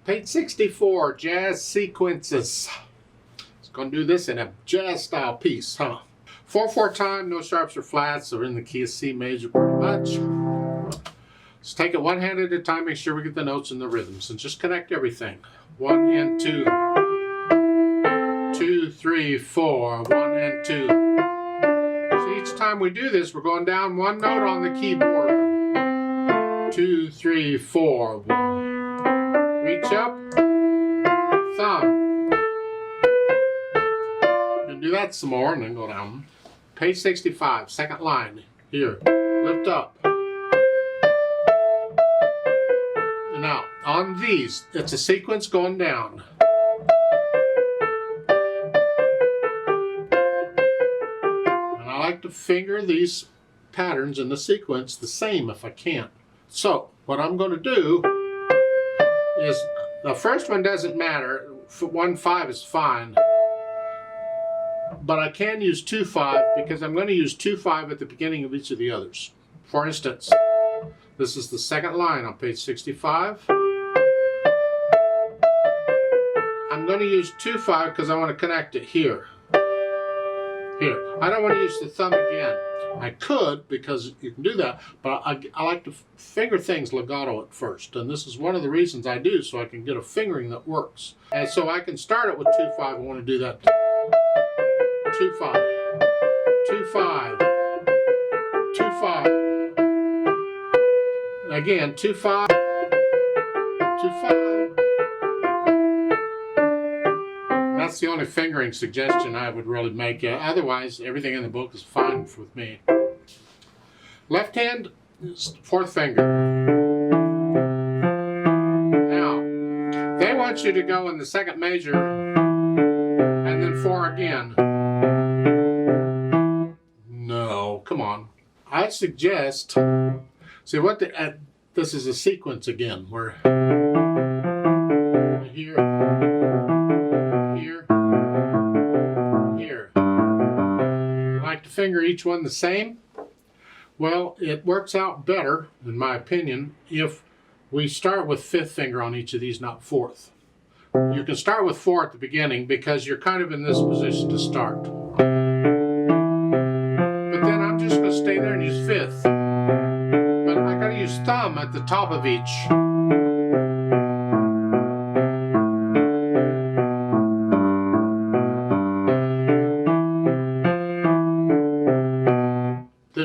Page 64, jazz sequences. It's going to do this in a jazz style piece, huh? 4/4 time, no sharps or flats, or in the key of C major pretty much. Let's take it one hand at a time, make sure we get the notes and the rhythms, and just connect everything. 1 and 2. 2, 3, 4. 1 and 2. So each time we do this, we're going down one note on the keyboard. 2, 3, 4. 1. Reach up, thumb. You can do that some more and then go down. Page 65, second line. Here, lift up. And now, on these, it's a sequence going down. And I like to finger these patterns in the sequence the same if I can. So, what I'm going to do is, the first one doesn't matter, 1/5 is fine, but I can use 2/5 because I'm going to use 2/5 at the beginning of each of the others. For instance, this is the second line on page 65. I'm going to use 2/5 because I want to connect it here. Here. I don't want to use the thumb again. I could, because you can do that, but I like to finger things legato at first, and this is one of the reasons I do, so I can get a fingering that works. And so I can start it with 2/5. I want to do that. 2/5, 2/5, 2/5. Again, 2/5, 2/5. That's the only fingering suggestion I would really make. Otherwise, everything in the book is fine with me. Left hand is fourth finger. Now, they want you to go in the second major and then 4 again. No, come on. I suggest, see what this is a sequence again, where here, here, here. I like to finger each one the same. Well, it works out better, in my opinion, if we start with 5th finger on each of these, not 4th. You can start with 4 at the beginning because you're kind of in this position to start. But then I'm just going to stay there and use 5th. But I got to use thumb at the top of each.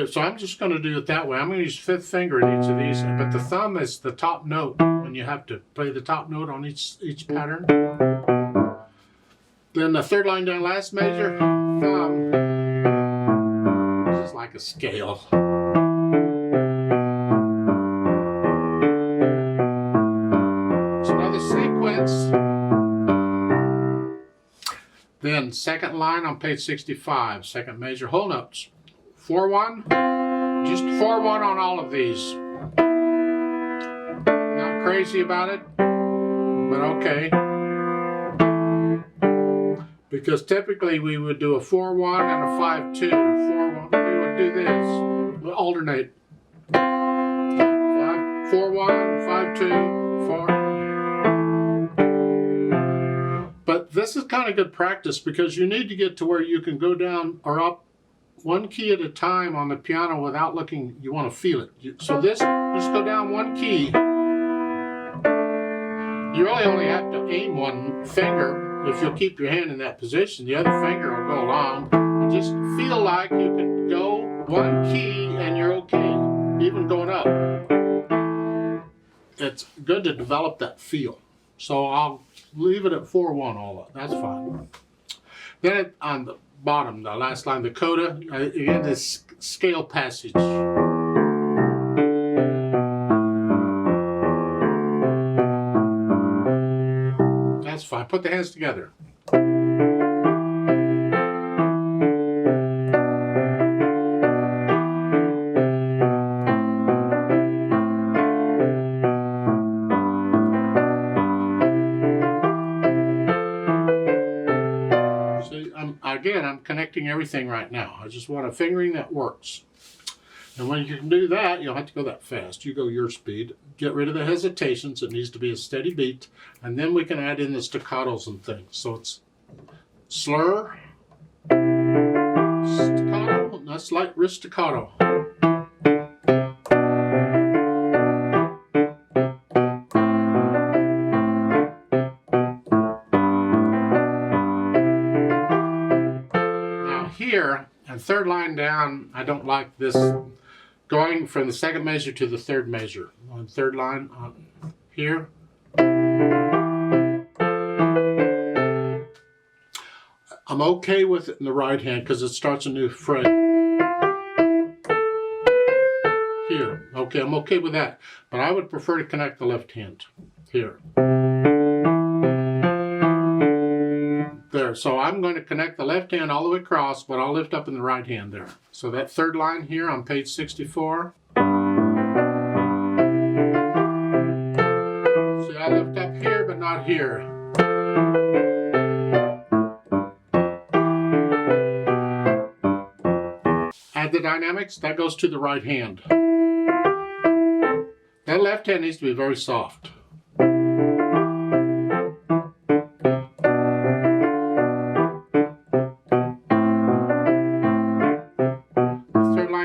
So I'm just going to do it that way. I'm going to use 5th finger in each of these, but the thumb is the top note when you have to play the top note on each pattern. Then the third line down, last major, thumb. This is like a scale. It's another sequence. Then second line on page 65, second major, whole notes. 4/1, just 4/1 on all of these. Not crazy about it, but okay. Because typically we would do a 4/1 and a 5/2. 4/1, we would do this. We'll alternate. 4/1, 5/2, 4. But this is kind of good practice because you need to get to where you can go down or up one key at a time on the piano without looking, you want to feel it. So this, just go down one key. You really only have to aim one finger. If you'll keep your hand in that position, the other finger will go along. And just feel like you can go one key and you're okay, even going up. It's good to develop that feel. So I'll leave it at 4/1 all up. That's fine. Then on the bottom, the last line, the coda, again, this scale passage. That's fine. Put the hands together. Again, I'm connecting everything right now. I just want a fingering that works. And when you can do that, you don't have to go that fast. You go your speed. get rid of the hesitations. It needs to be a steady beat. And then we can add in the staccatos and things. So it's slur, staccato, that's light wrist staccato. Now here, and third line down, I don't like this going from the second measure to the third measure. On third line here. I'm okay with it in the right hand because it starts a new fret. Here. Okay, I'm okay with that. But I would prefer to connect the left hand. Here. There. So I'm going to connect the left hand all the way across, but I'll lift up in the right hand there. So that third line here on page 64. See, I lift up here, but not here. Add the dynamics, that goes to the right hand. That left hand needs to be very soft.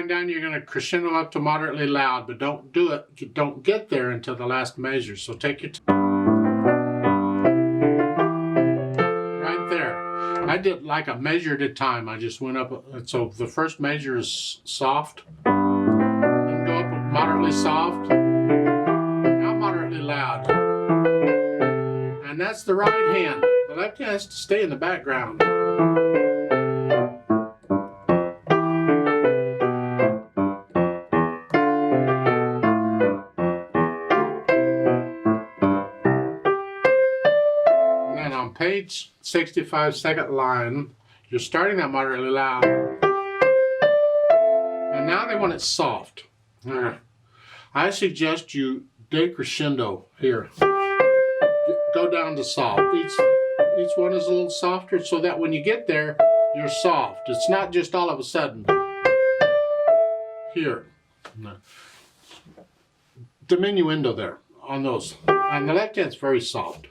You're going to crescendo up to moderately loud, but don't do it. You don't get there until the last measure. So take your time. Right there. I did like a measure at a time. I just went up. So the first measure is soft. Then go up moderately soft. Now moderately loud. And that's the right hand. The left hand has to stay in the background. Page 65, second line, you're starting that moderately loud. And now they want it soft. I suggest you decrescendo here. Go down to soft. Each one is a little softer so that when you get there, you're soft. It's not just all of a sudden. Here. Diminuendo there on those. And the left hand's very soft.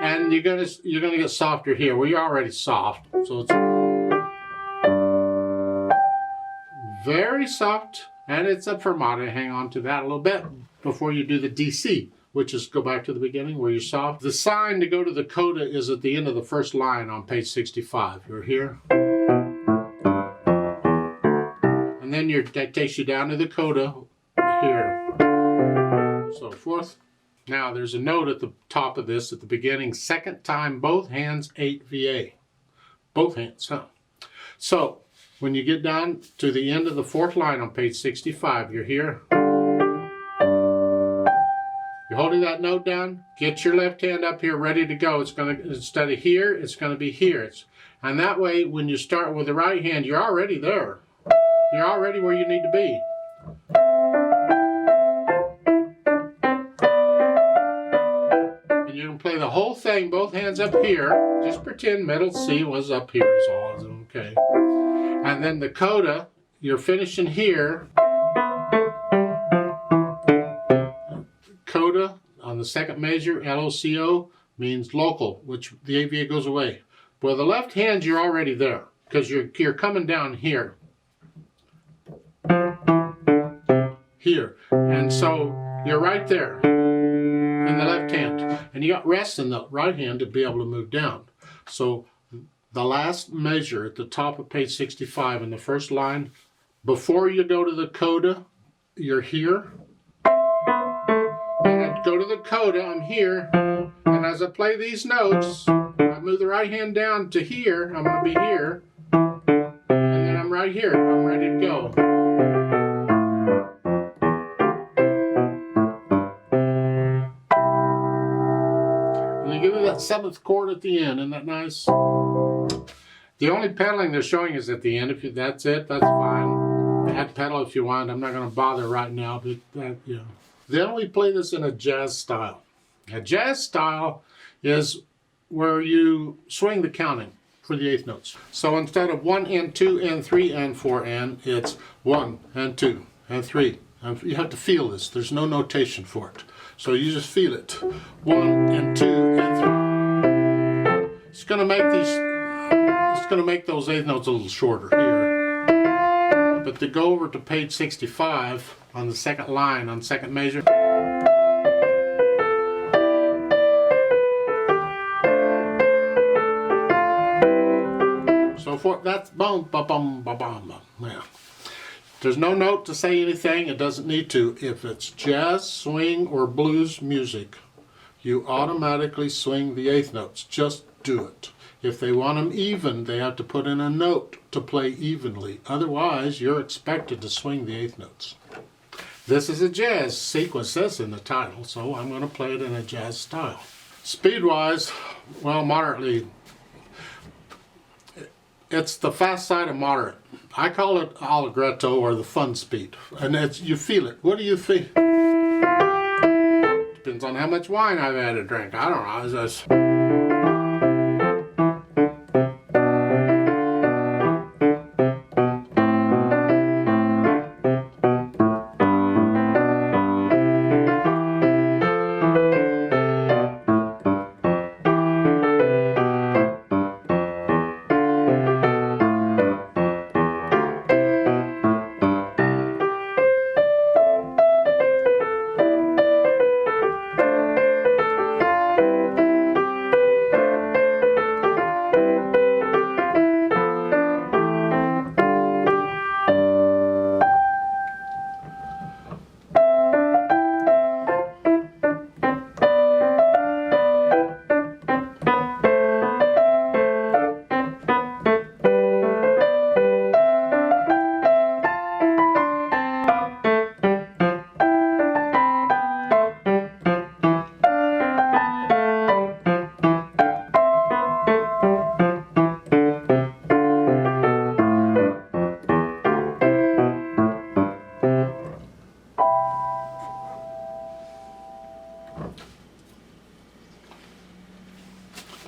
And you're gonna get softer here. Well, you're already soft, so it's very soft, and it's a fermata. Hang on to that a little bit before you do the DC, which is go back to the beginning where you're soft. The sign to go to the coda is at the end of the first line on page 65. You're here, and then that takes you down to the coda here. So fourth. Now there's a note at the top of this at the beginning, second time, both hands 8 VA. Both hands, huh? So when you get down to the end of the fourth line on page 65, you're here. You're holding that note down, get your left hand up here ready to go. It's gonna, instead of here, it's gonna be here. And that way, when you start with the right hand, you're already there. You're already where you need to be. You can play the whole thing, both hands up here. Just pretend middle C was up here is all. Okay. And then the coda, you're finishing here. Coda on the second measure, LOCO, means local, which the AVA goes away. Well, the left hand, you're already there because you're coming down here. Here. And so you're right there. In the left hand, and you got rest in the right hand to be able to move down. So the last measure at the top of page 65 in the first line, before you go to the coda, you're here. And I go to the coda, I'm here, and as I play these notes, I move the right hand down to here, I'm going to be here, and then I'm right here, I'm ready to go. Give me that seventh chord at the end, isn't that nice? The only pedaling they're showing is at the end. If that's it, that's fine. Add pedal if you want. I'm not going to bother right now, but yeah. Then we play this in a jazz style. A jazz style is where you swing the counting for the eighth notes. So instead of 1 and 2 and 3 and 4 and, it's 1 and 2 and 3. And you have to feel this. There's no notation for it. So you just feel it. 1 and 2 and 3. It's going to make those eighth notes a little shorter here. But to go over to page 65 on the second line on second measure. So for that's bum ba bum ba bum. Yeah. There's no note to say anything. It doesn't need to. If it's jazz, swing, or blues music, you automatically swing the eighth notes. Just do it. If they want them even, they have to put in a note to play evenly. Otherwise, you're expected to swing the eighth notes. This is a jazz sequence, that's in the title, so I'm going to play it in a jazz style. Speed-wise, well, moderately. It's the fast side of moderate. I call it allegretto or the fun speed. And it's, you feel it. What do you feel? Depends on how much wine I've had to drink. I don't know.